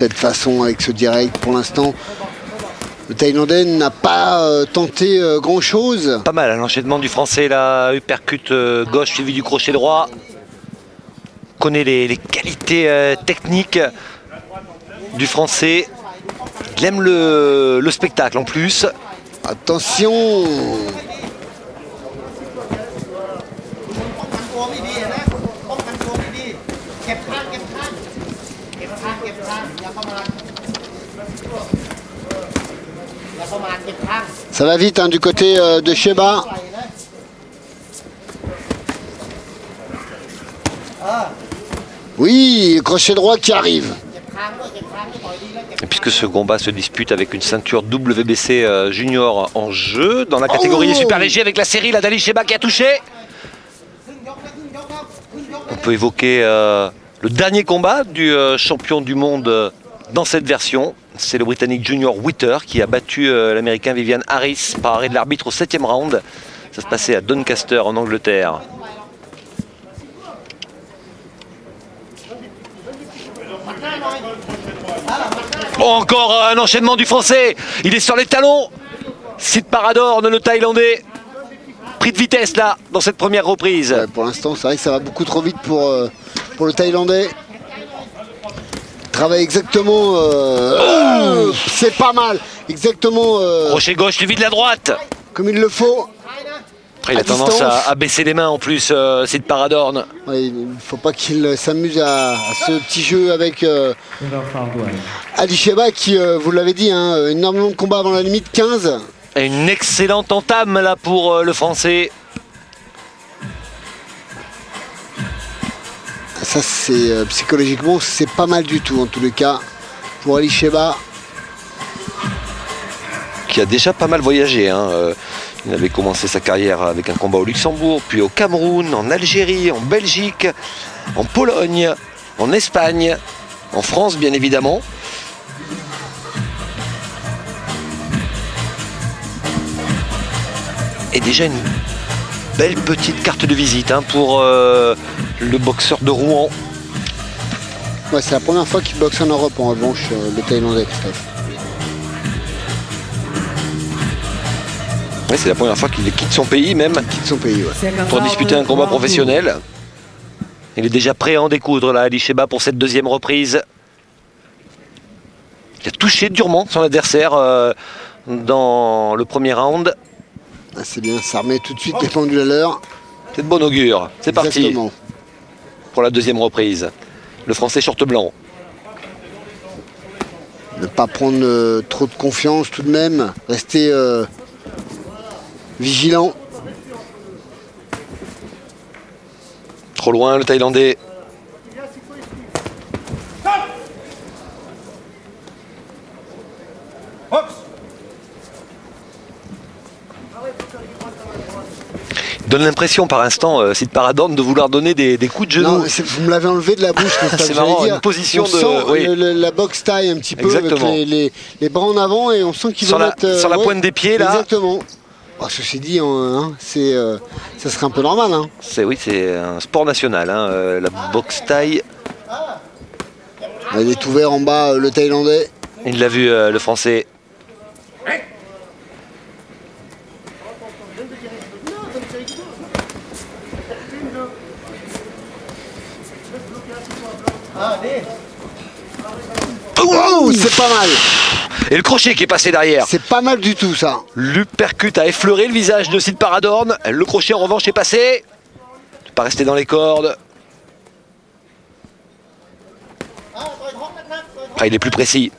Cette façon avec ce direct pour l'instant, le Thaïlandais n'a pas tenté grand chose. Pas mal, l'enchaînement du Français, la uppercut gauche suivi du crochet droit. Connaît les qualités techniques du Français. Il aime le spectacle en plus. Attention. Ça va vite hein, du côté de Sheba. Oui, crochet droit qui arrive. Et puisque ce combat se dispute avec une ceinture WBC junior en jeu, dans la catégorie des super légers avec la série, la Dali Sheba qui a touché. On peut évoquer le dernier combat du champion du monde dans cette version. C'est le Britannique Junior Witter qui a battu l'Américain Vivian Harris par arrêt de l'arbitre au 7e round. Ça se passait à Doncaster en Angleterre. Oh, encore un enchaînement du Français. Il est sur les talons. Sid Paradorn, le Thaïlandais. Pris de vitesse là, dans cette première reprise. Ouais, pour l'instant, c'est vrai que ça va beaucoup trop vite pour le Thaïlandais. Travaille exactement. C'est pas mal. Exactement. Crochet gauche suivi de la droite. Comme il le faut. Après, il a tendance à baisser les mains en plus, Sid Paradorn. Ouais, il ne faut pas qu'il s'amuse à ce petit jeu avec Ali Sheba qui, vous l'avez dit, hein, énormément de combats avant la limite, 15. Et une excellente entame là pour le Français. Ça, c'est psychologiquement, c'est pas mal du tout en tous les cas pour Ali Sheba. Qui a déjà pas mal voyagé. Hein. Il avait commencé sa carrière avec un combat au Luxembourg, puis au Cameroun, en Algérie, en Belgique, en Pologne, en Espagne, en France bien évidemment. Et déjà une belle petite carte de visite hein, pour le boxeur de Rouen. Ouais, c'est la première fois qu'il boxe en Europe en revanche, le Thaïlandais, Christophe. Ouais, c'est la première fois qu'il quitte son pays même. Quitte son pays, ouais. Pour disputer un combat professionnel. Il est déjà prêt à en découdre là, Ali Sheba pour cette deuxième reprise. Il a touché durement son adversaire dans le premier round. Ah, c'est bien, ça remet tout de suite les pendules à l'heure. C'est de bon augure. C'est parti Exactement. pour la deuxième reprise. Le Français short blanc. Ne pas prendre trop de confiance tout de même. Rester vigilant. Trop loin le Thaïlandais. Il donne l'impression par instant, Sid Paradorn, de vouloir donner des coups de genou. Non, vous me l'avez enlevé de la bouche. C'est marrant, une position on de... sent oui. la boxe taille un petit peu. Exactement. Avec les bras en avant et on sent qu'il Sur va la, mettre... sur la pointe des pieds là. Exactement. Oh, ceci dit, hein, ça serait un peu normal. Hein. Oui, c'est un sport national, hein, la boxe thaï. Il est ouvert en bas, le Thaïlandais. Il l'a vu, le Français. Oh, c'est pas mal. Et le crochet qui est passé derrière. C'est pas mal du tout ça. L'uppercut a effleuré le visage de Sid Paradorn. Le crochet en revanche est passé. Ne pas rester dans les cordes. Après, il est plus précis.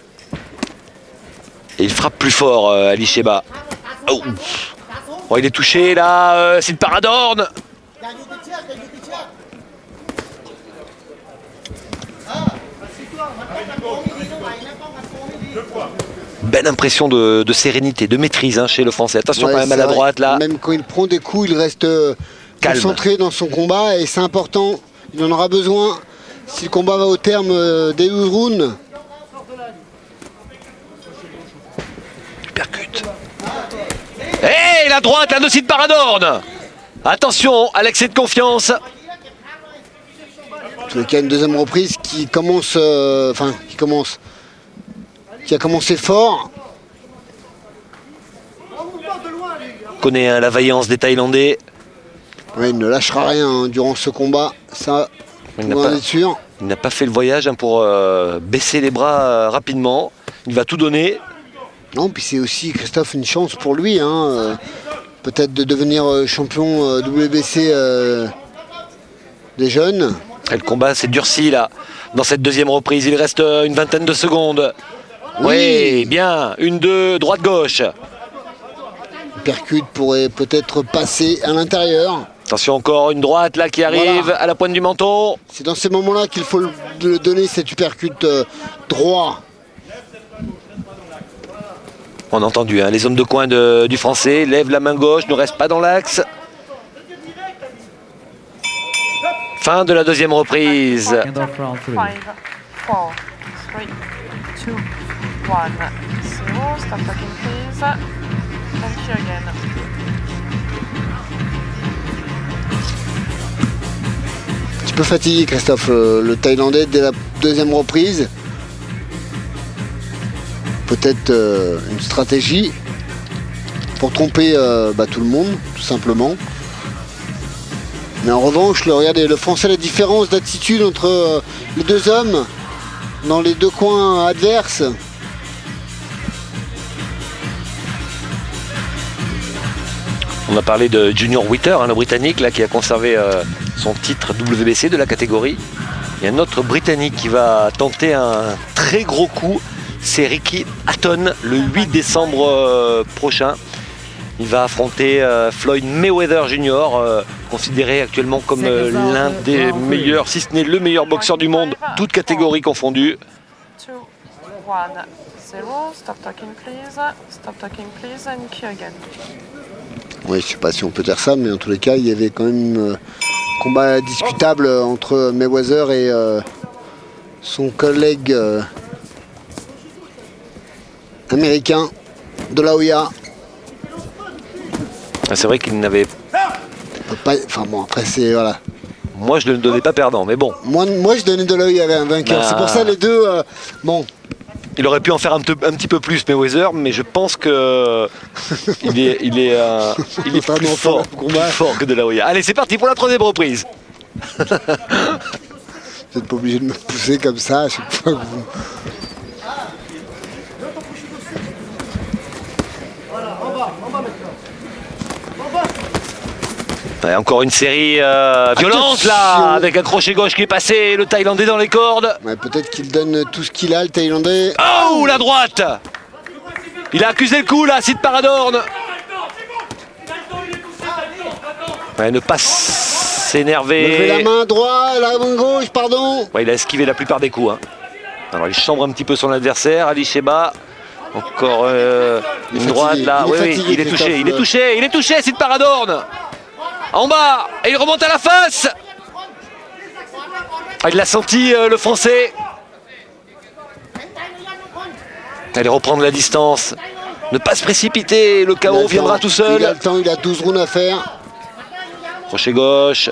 Et il frappe plus fort, Ali Sheba. Oh. Oh, il est touché là, Sid Paradorn. Belle impression de sérénité, de maîtrise hein, chez le Français. Attention Ouais, quand même à la droite là. Même quand il prend des coups, il reste concentré dans son combat et c'est important. Il en aura besoin si le combat va au terme des 12 rounds. Percute. Et la droite, la de Sid Paradorn. Attention à l'excès de confiance. En tout cas, une deuxième reprise qui commence, qui a commencé fort. Connaît hein, la vaillance des Thaïlandais. Ouais, il ne lâchera rien hein, durant ce combat, ça, Il on en est sûr. n'a pas fait le voyage hein, pour baisser les bras rapidement. Il va tout donner. Non, puis c'est aussi, Christophe, une chance pour lui, hein, peut-être de devenir champion WBC des jeunes. Et le combat s'est durci là, dans cette deuxième reprise. Il reste une vingtaine de secondes. Oui, bien. 1-2, droite-gauche. Percute pourrait peut-être passer à l'intérieur. Attention encore, une droite là qui arrive Voilà. à la pointe du menton. C'est dans ces moments-là qu'il faut le donner, cet uppercut droit. On a entendu, hein, les hommes de coin du français lèvent la main gauche, ne restent pas dans l'axe. Fin de la deuxième reprise. 5, 4, 3, 3, 2, 1, 0. Stop talking, please. Thank you again. Un petit peu fatigué, Christophe, le Thaïlandais, dès la deuxième reprise. Peut-être une stratégie pour tromper tout le monde, tout simplement. Mais en revanche, regardez, le Français, la différence d'attitude entre les deux hommes dans les deux coins adverses. On a parlé de Junior Witter, hein, le Britannique là, qui a conservé son titre WBC de la catégorie. Il y a un autre Britannique qui va tenter un très gros coup. C'est Ricky Hatton le 8 décembre prochain. Il va affronter Floyd Mayweather Jr., considéré actuellement comme l'un des meilleurs, si ce n'est le meilleur boxeur du monde, toutes catégories confondues. 2, 1, 0. Stop talking, please. Stop talking, please. And cue again. Oui, je ne sais pas si on peut dire ça, mais en tous les cas, il y avait quand même un combat discutable entre Mayweather et son collègue américain de la Hoya. C'est vrai qu'il n'avait... Enfin bon, après c'est... Voilà. Moi, je ne le donnais pas perdant, mais bon. Moi je donnais de la Hoya avec un vainqueur. C'est pour ça les deux... bon. Il aurait pu en faire un petit peu plus, Mayweather, mais je pense que il est plus fort que de la Hoya. Allez, c'est parti pour la troisième reprise. Vous n'êtes pas obligé de me pousser comme ça à chaque fois que vous... Ouais, encore une série violente là, avec un crochet gauche qui est passé, le Thaïlandais dans les cordes. Ouais, peut-être qu'il donne tout ce qu'il a, le Thaïlandais. Oh, la droite! Il a accusé le coup là, Sid Paradorn. Ouais, ne pas s'énerver. Lever la main droite, la main gauche, pardon. Ouais, il a esquivé la plupart des coups. Hein. Alors il chambre un petit peu son adversaire, Ali Sheba. Encore une droite là. Oui, il est touché, Sid Paradorn. En bas, et il remonte à la face. Ah, il l'a senti, le Français. Allez reprendre la distance. Ne pas se précipiter, le chaos viendra tout seul. Il a le temps, il a 12 rounds à faire. Crochet gauche.